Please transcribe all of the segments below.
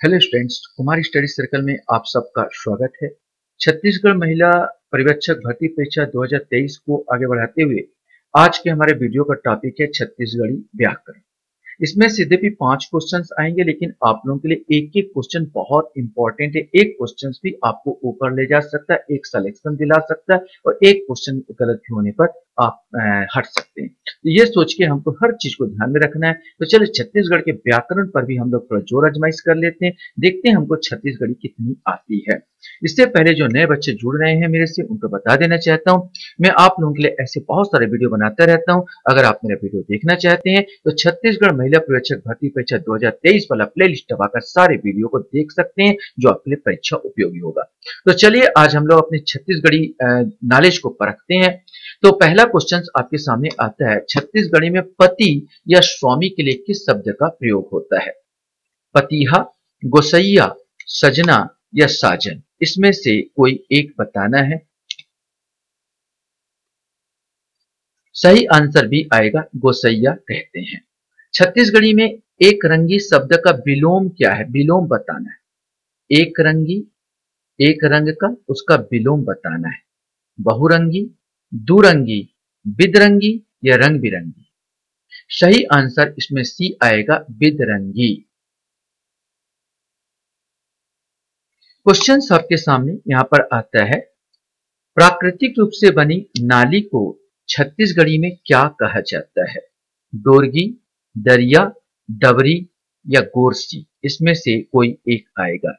Hello students, Kumar study circle में आप सबका स्वागत है। छत्तीसगढ़ महिला पर्यवेक्षक भर्ती परीक्षा 2023 को आगे बढ़ाते हुए आज के हमारे वीडियो का टॉपिक है छत्तीसगढ़ी व्याकरण। इसमें सीधे भी 5 क्वेश्चंस आएंगे, लेकिन आप लोगों के लिए एक एक क्वेश्चन बहुत इंपॉर्टेंट है। एक क्वेश्चन भी आपको ऊपर ले जा सकता है, एक सिलेक्शन दिला सकता है और एक क्वेश्चन गलत होने पर आप हट सकते हैं। तो ये सोच के हमको हर चीज को ध्यान में रखना है। तो चलिए छत्तीसगढ़ के व्याकरण पर भी हम लोग थोड़ा जोर आजमाइश कर लेते हैं, देखते हैं हमको छत्तीसगढ़ी कितनी आती है। इससे पहले जो नए बच्चे जुड़ रहे हैं मेरे से, उनको बता देना चाहता हूँ, मैं आप लोगों के लिए ऐसे बहुत सारे वीडियो बनाता रहता हूँ। अगर आप मेरा वीडियो देखना चाहते हैं तो छत्तीसगढ़ महिला पर्यवेक्षक भर्ती परीक्षा 2023 वाला प्लेलिस्ट दबाकर सारे वीडियो को देख सकते हैं, जो आपके लिए परीक्षा उपयोगी होगा। तो चलिए आज हम लोग अपने छत्तीसगढ़ी नॉलेज को परखते हैं। तो पहला क्वेश्चन आपके सामने आता है, छत्तीसगढ़ी में पति या स्वामी के लिए किस शब्द का प्रयोग होता है? पतिहा, गोसैया, सजना या साजन, इसमें से कोई एक बताना है। सही आंसर भी आएगा गोसैया कहते हैं। छत्तीसगढ़ी में एक रंगी शब्द का विलोम क्या है? विलोम बताना है। एक रंगी, एक रंग का, उसका विलोम बताना है। बहुरंगी, दुरंगी, बिदरंगी या रंग बिरंगी? सही आंसर इसमें सी आएगा, बिदरंगी। क्वेश्चन आपके सामने यहां पर आता है, प्राकृतिक रूप से बनी नाली को छत्तीसगढ़ी में क्या कहा जाता है? डोरगी, दरिया, डबरी या गोरसी, इसमें से कोई एक आएगा।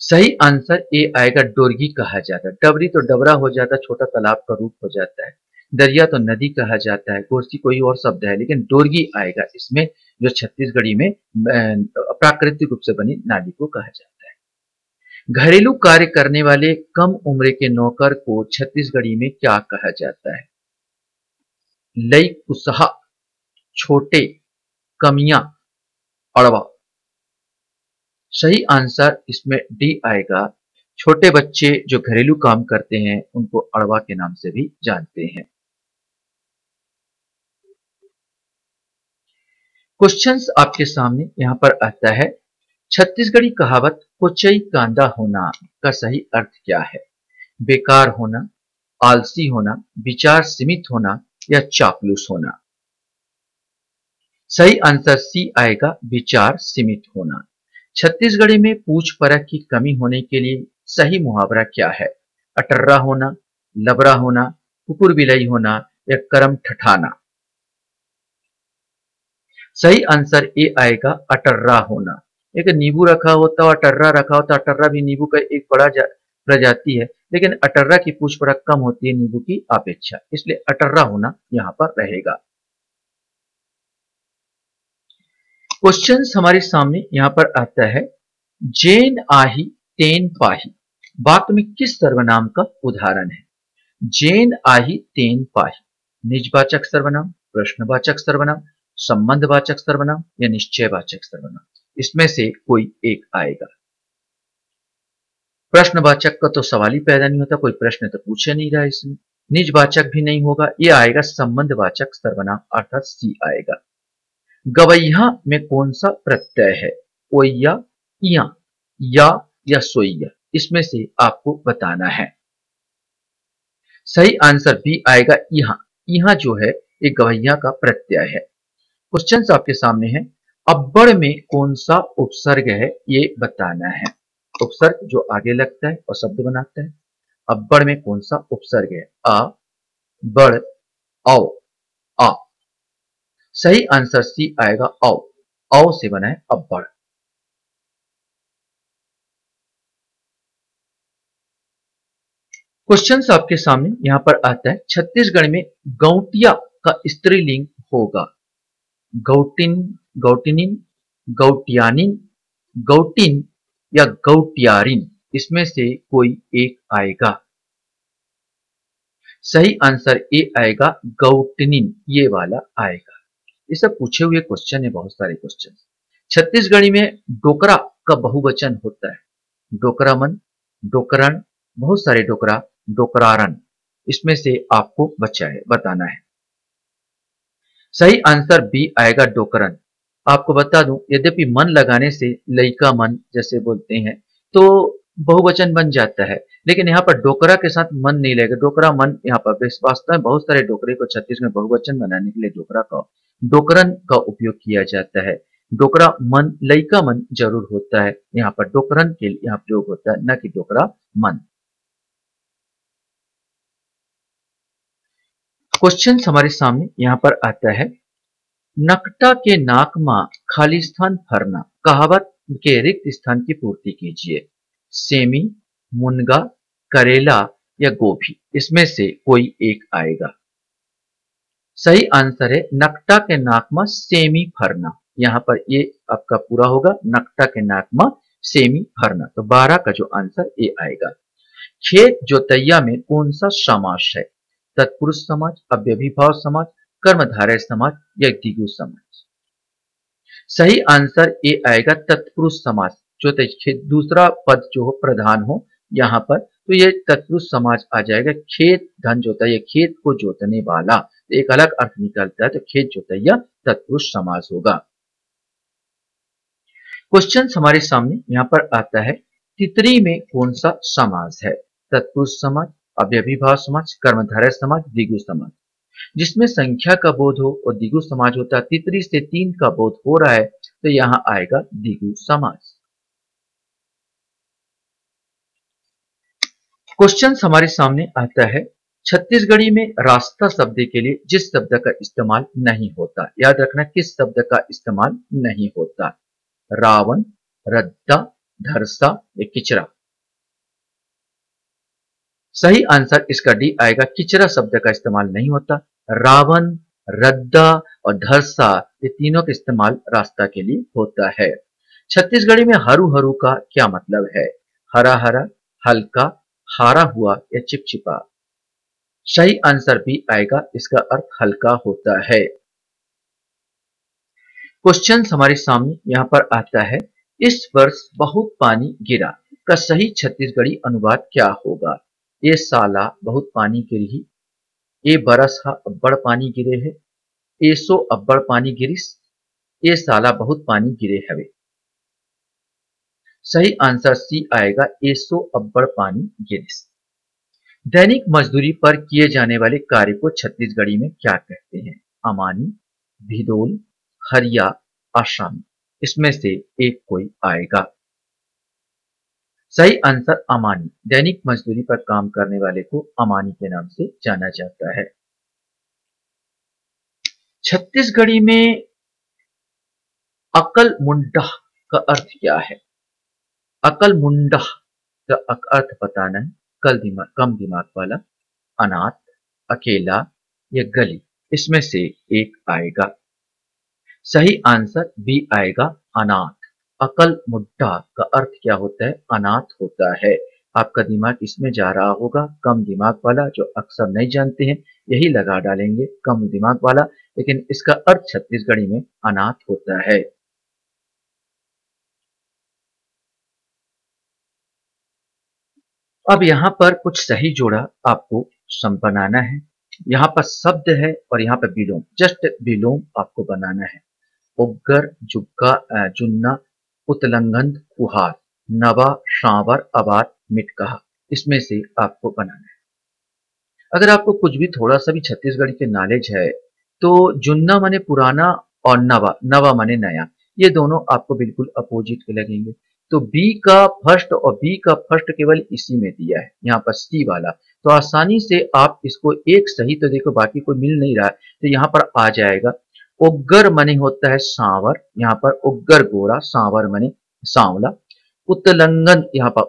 सही आंसर ए आएगा, डोरगी कहा जाता है। डबरी तो डबरा हो जाता है, छोटा तालाब का रूप हो जाता है। दरिया तो नदी कहा जाता है। गोरसी कोई और शब्द है, लेकिन डोरगी आएगा इसमें, जो छत्तीसगढ़ी में प्राकृतिक रूप से बनी नाली को कहा जाता है। घरेलू कार्य करने वाले कम उम्र के नौकर को छत्तीसगढ़ी में क्या कहा जाता है? लई कुसहा, छोटे, कमियां, अड़वा। सही आंसर इसमें डी आएगा। छोटे बच्चे जो घरेलू काम करते हैं उनको अड़वा के नाम से भी जानते हैं। क्वेश्चंस आपके सामने यहां पर आता है, छत्तीसगढ़ी कहावत कोचई कांदा होना का सही अर्थ क्या है? बेकार होना, आलसी होना, विचार सीमित होना या चापलूस होना? सही आंसर सी आएगा, विचार सीमित होना। छत्तीसगढ़ी में पूछ परख की कमी होने के लिए सही मुहावरा क्या है? अटर्रा होना, लबरा होना, कुकुर बिलाई होना या करम ठठाना? सही आंसर ए आएगा, अटर्रा होना। एक नींबू रखा होता है, अटर्रा रखा होता है। अटर्रा भी नींबू का एक बड़ा प्रजाति है, लेकिन अटर्रा की पूछ परख कम होती है नींबू की अपेक्षा, इसलिए अटर्रा होना यहां पर रहेगा। क्वेश्चन हमारे सामने यहां पर आता है, जेन आही तेन पाही वाक्य में किस सर्वनाम का उदाहरण है? जेन आही तेन पाही, निजवाचक सर्वनाम, प्रश्नवाचक सर्वनाम, संबंधवाचक सर्वनाम या निश्चयवाचक सर्वनाम? इसमें से कोई एक आएगा। प्रश्नवाचक का तो सवाल ही पैदा नहीं होता, कोई प्रश्न तो पूछे नहीं रहा इसमें। निजवाचक भी नहीं होगा, यह आएगा संबंधवाचक सर्वनाम, अर्थात सी आएगा। गवैया में कौन सा प्रत्यय है? ओया, इया, या सोइया, इसमें से आपको बताना है। सही आंसर भी आएगा, इहा। इहा जो है एक गवैया का प्रत्यय है। क्वेश्चन आपके सामने है, अब्बड़ में कौन सा उपसर्ग है, ये बताना है। उपसर्ग जो आगे लगता है और शब्द बनाता है। अब्बड़ में कौन सा उपसर्ग है? अ, बड़, औ, आ। सही आंसर सी आएगा, औ। औ से बना है अब्बड़। क्वेश्चन आपके सामने यहां पर आता है, छत्तीसगढ़ में गौटिया का स्त्रीलिंग होगा। गौटिन, गौटिनिन, गौटियानिन, गौटिन या गौटियारिन, इसमें से कोई एक आएगा। सही आंसर ए आएगा, गौटिनिन, ये वाला आएगा। ये सब पूछे हुए क्वेश्चन है, बहुत सारे क्वेश्चन। छत्तीसगढ़ी में डोकरा का बहुवचन होता है। डोकरामन, डोकरण, बहुत सारे डोकरा, डोकरारन, इसमें से आपको बताना है। सही आंसर बी आएगा, डोकरन। आपको बता दूं, यद्यपि मन लगाने से लइका मन जैसे बोलते हैं तो बहुवचन बन जाता है, लेकिन यहाँ पर डोकरा के साथ मन नहीं लगेगा। डोकरा मन यहाँ पर वास्तव में बहुत सारे डोकरे को छत्तीसगढ़ में बहुवचन बनाने के लिए डोकरा का डोकरन का उपयोग किया जाता है। डोकरा मन लइका मन जरूर होता है, यहाँ पर डोकरन के लिए यहाँ प्रयोग होता है, न कि डोकरा मन। क्वेश्चन हमारे सामने यहाँ पर आता है, नकटा के नाक मां खाली स्थान भरना, कहावत के रिक्त स्थान की पूर्ति कीजिए। सेमी, मुनगा, करेला या गोभी, इसमें से कोई एक आएगा। सही आंसर है नकटा के नाक में सेमी भरना। यहाँ पर ये आपका पूरा होगा, नकटा के नाक में सेमी भरना। तो 12 का जो आंसर ये आएगा। खेत जोतैया में कौन सा समास है? तत्पुरुष समाज, अव्यभिभाव समाज, कर्मधारय समाज या द्विगु समाज? सही आंसर ए आएगा तत्पुरुष समाज। जो दूसरा पद जो हो प्रधान हो यहाँ पर, तो ये तत्पुरुष समाज आ जाएगा। खेत धन जोतैया, खेत को जोतने वाला, तो एक अलग अर्थ निकलता है, तो खेत जोतैया तत्पुरुष समाज होगा। क्वेश्चन हमारे सामने यहाँ पर आता है, तितरी में कौन सा समास है? तत्पुरुष समाज, अव्यभिभाव समाज, कर्मधारय समाज, द्विगु समाज। जिसमें संख्या का बोध हो और द्विगु समाज होता है। तितरी से 3 का बोध हो रहा है, तो यहां आएगा द्विगु समाज। क्वेश्चन हमारे सामने आता है, छत्तीसगढ़ी में रास्ता शब्द के लिए जिस शब्द का इस्तेमाल नहीं होता, याद रखना किस शब्द का इस्तेमाल नहीं होता? रावण, रद्दा, धरसा या किचरा? सही आंसर इसका डी आएगा, किचरा शब्द का इस्तेमाल नहीं होता। रावण, रद्दा और धरसा, ये तीनों का इस्तेमाल रास्ता के लिए होता है। छत्तीसगढ़ी में हरू हरू का क्या मतलब है? हरा हरा, हल्का, हारा हुआ या चिपचिपा? सही आंसर भी आएगा, इसका अर्थ हल्का होता है। क्वेश्चन हमारे सामने यहाँ पर आता है, इस वर्ष बहुत पानी गिरा का सही छत्तीसगढ़ी अनुवाद क्या होगा? ये साला बहुत पानी गिरी, ये बरस हा अब्बड़ पानी गिरे है, ये सो अब्बड़ पानी गिरिस, ये साला बहुत पानी गिरे हवे? सही आंसर सी आएगा, ये सो अब्बड़ पानी गिरिस। दैनिक मजदूरी पर किए जाने वाले कार्य को छत्तीसगढ़ी में क्या कहते हैं? अमानी, भिदोल, हरिया, आसामी? इसमें से एक कोई आएगा। सही आंसर अमानी। दैनिक मजदूरी पर काम करने वाले को अमानी के नाम से जाना जाता है। छत्तीसगढ़ी में अकल मुंडा का अर्थ क्या है? अकल मुंडा का अर्थ बताना है, कम दिमाग वाला, अनाथ, अकेला या गली? इसमें से एक आएगा। सही आंसर बी आएगा, अनाथ। अकल मुड्ढा का अर्थ क्या होता है? अनाथ होता है। आपका दिमाग इसमें जा रहा होगा, कम दिमाग वाला। जो अक्सर नहीं जानते हैं यही लगा डालेंगे, कम दिमाग वाला, लेकिन इसका अर्थ छत्तीसगढ़ी में अनाथ होता है। अब यहाँ पर कुछ सही जोड़ा आपको बनाना है। यहाँ पर शब्द है और यहाँ पर विलोम, जस्ट विलोम आपको बनाना है। उग्गर, जुग्गा, जुन्ना, उत्लंघन, कुहार, नवा, शांवर, अबात, मिटकहा। इसमें से आपको बनाना है। अगर आपको कुछ भी थोड़ा सा भी छत्तीसगढ़ी के नॉलेज है, तो जुन्ना माने पुराना और नवा, नवा माने नया, ये दोनों आपको बिल्कुल अपोजिट के लगेंगे। तो बी का फर्स्ट और बी का फर्स्ट केवल इसी में दिया है, यहाँ पर सी वाला। तो आसानी से आप इसको एक सही, तो देखो बाकी कोई मिल नहीं रहा है, तो यहाँ पर आ जाएगा। उग्गर मने होता है सांवर, यहाँ पर उग्गर गोरा, सांवर मने सांवला। उत्लंघन, यहाँ पर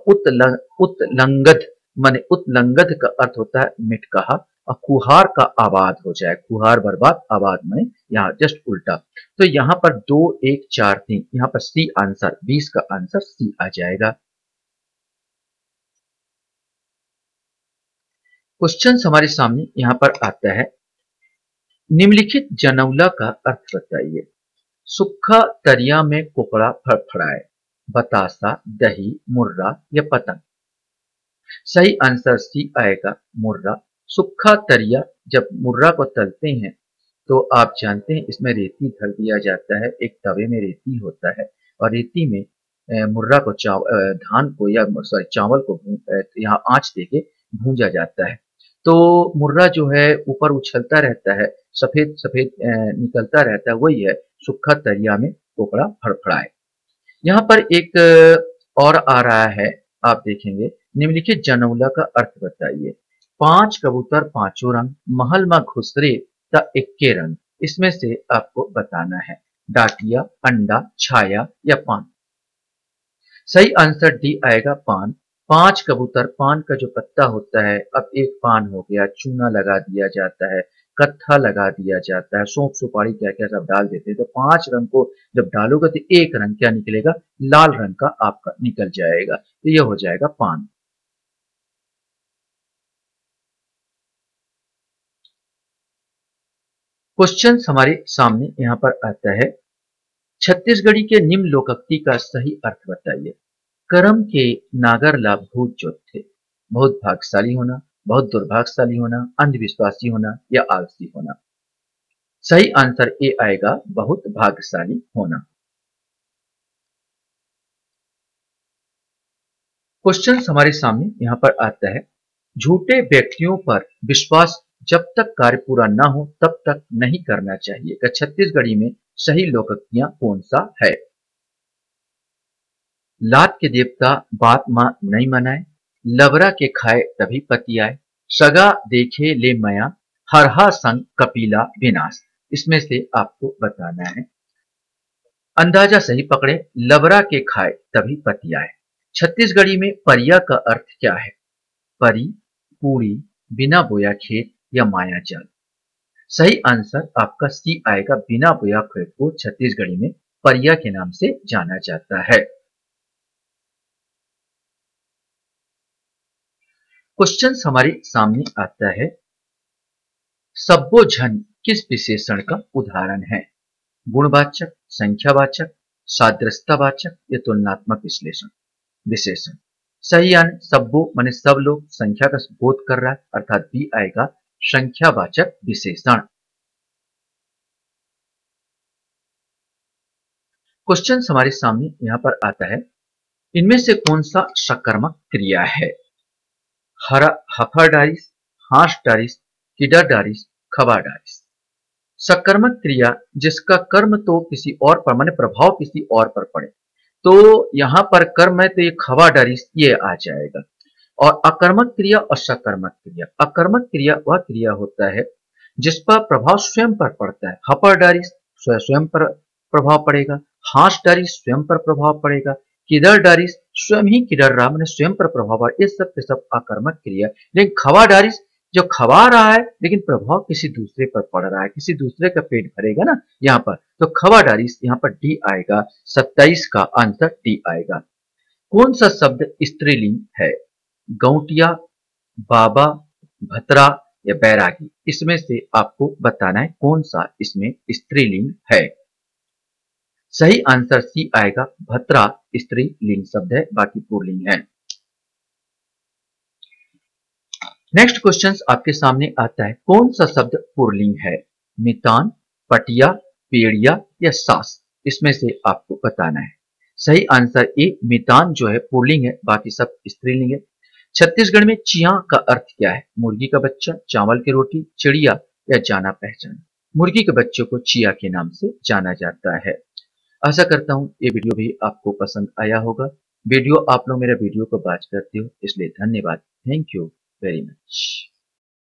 उत्लंगद मने उत्लंगद का अर्थ होता है मिटकहा। और कुहार का आबाद हो जाए, कुहार बर्बाद, आबाद मने यहाँ जस्ट उल्टा। तो यहाँ पर 2 1 4 3, यहाँ पर सी आंसर, 20 का आंसर सी आ जाएगा। क्वेश्चन हमारे सामने यहाँ पर आता है, निम्नलिखित जनौला का अर्थ बताइए। सूखा तरिया में कोकड़ा फड़फड़ाए, बतासा, दही, मुर्रा या पतंग? सही आंसर सी आएगा, मुर्रा। सूखा तरिया, जब मुर्रा को तलते हैं तो आप जानते हैं इसमें रेती धर दिया जाता है, एक तवे में रेती होता है और रेती में मुर्रा को धान को या सॉरी चावल को यहाँ आंच देके भूंजा जाता है। तो मुर्रा जो है ऊपर उछलता रहता है, सफेद सफेद निकलता रहता है, वही है सूखा तरिया में कोकड़ा फड़फड़ाए। यहाँ पर एक और आ रहा है, आप देखेंगे, निम्नलिखित जनौला का अर्थ बताइए। पांच कबूतर पांचों रंग, महल में घुसरे त इक्के रंग। इसमें से आपको बताना है डाकिया, अंडा, छाया या पान। सही आंसर डी आएगा पान। पांच कबूतर, पान का जो पत्ता होता है, अब एक पान हो गया, चूना लगा दिया जाता है, कत्था लगा दिया जाता है, सौंफ सुपारी क्या क्या सब डाल देते हैं। तो पांच रंग को जब डालोगे तो एक रंग क्या निकलेगा, लाल रंग का आपका निकल जाएगा, तो यह हो जाएगा पान। क्वेश्चन हमारे सामने यहाँ पर आता है, छत्तीसगढ़ी के निम्न लोकोक्ति का सही अर्थ बताइए। कर्म के नागर ला भूत जो थे, बहुत भाग्यशाली होना, बहुत दुर्भाग्यशाली होना, अंधविश्वासी होना या आलसी होना। सही आंसर ए आएगा, बहुत भाग्यशाली होना। क्वेश्चन हमारे सामने यहाँ पर आता है, झूठे व्यक्तियों पर विश्वास जब तक कार्य पूरा ना हो तब तक नहीं करना चाहिए का छत्तीसगढ़ी में सही लोकोक्तियां कौन सा है। लात के देवता बात मां नहीं मनाए, लबरा के खाए तभी पति आए, सगा देखे ले मया, हरहा संग कपिला विनाश। इसमें से आपको बताना है। अंदाजा सही पकड़े, लबरा के खाए तभी पति आए। छत्तीसगढ़ी में परिया का अर्थ क्या है। परी, पूरी, बिना बोया खेत या माया जाल। सही आंसर आपका सी आएगा, बिना बोया खेत को छत्तीसगढ़ी में परिया के नाम से जाना जाता है। क्वेश्चन हमारे सामने आता है, सब्बोझन किस विशेषण का उदाहरण है। गुणवाचक, संख्यावाचक, सादृश्यतावाचक या तुलनात्मक विश्लेषण विशेषण। सही आंसर सब्बो माने सब लोग, संख्या का बोध कर रहा है, अर्थात बी आएगा संख्यावाचक विशेषण। क्वेश्चन हमारे सामने यहां पर आता है, इनमें से कौन सा सकर्मक क्रिया है। हरा हफर डारिस, हाश डारिस, किडर डारिस, खबा डारिस। सकर्मक क्रिया जिसका कर्म तो किसी और पर माने प्रभाव किसी और पर पड़े, तो यहां पर कर्म है तो ये खबा डारिस ये आ जाएगा। और अकर्मक क्रिया और सकर्मक क्रिया, अकर्मक क्रिया वह क्रिया होता है जिस पर प्रभाव स्वयं पर पड़ता है। हपर डारिस स्वयं पर प्रभाव पड़ेगा, हाश डारिस स्वयं पर प्रभाव पड़ेगा, किधर डारिस स्वयं ही किधर रहा मैंने स्वयं पर प्रभाव पड़ा, ये सब के सब अकर्मक क्रिया। लेकिन खवा डारिस जो खवा रहा है लेकिन प्रभाव किसी दूसरे पर पड़ रहा है, किसी दूसरे का पेट भरेगा ना यहाँ पर, तो खवा डारिस यहाँ पर डी आएगा। 27 का आंसर डी आएगा। कौन सा शब्द स्त्रीलिंग है। गौटिया, बाबा, भतरा या बैरागी। इसमें से आपको बताना है कौन सा इसमें स्त्रीलिंग है। सही आंसर सी आएगा, भतरा स्त्रीलिंग शब्द है, बाकी पुल्लिंग है। नेक्स्ट क्वेश्चन आपके सामने आता है, कौन सा शब्द पुल्लिंग है। मितान, पटिया, पेड़िया या सास। इसमें से आपको बताना है। सही आंसर ए, मितान जो है पुल्लिंग है, बाकी सब स्त्रीलिंग है। छत्तीसगढ़ में चिया का अर्थ क्या है। मुर्गी का बच्चा, चावल की रोटी, चिड़िया या जाना पहचाना। मुर्गी के बच्चों को चिया के नाम से जाना जाता है। आशा करता हूं ये वीडियो भी आपको पसंद आया होगा। वीडियो आप लोग मेरा वीडियो को वॉच करते हो इसलिए धन्यवाद। Thank you very much.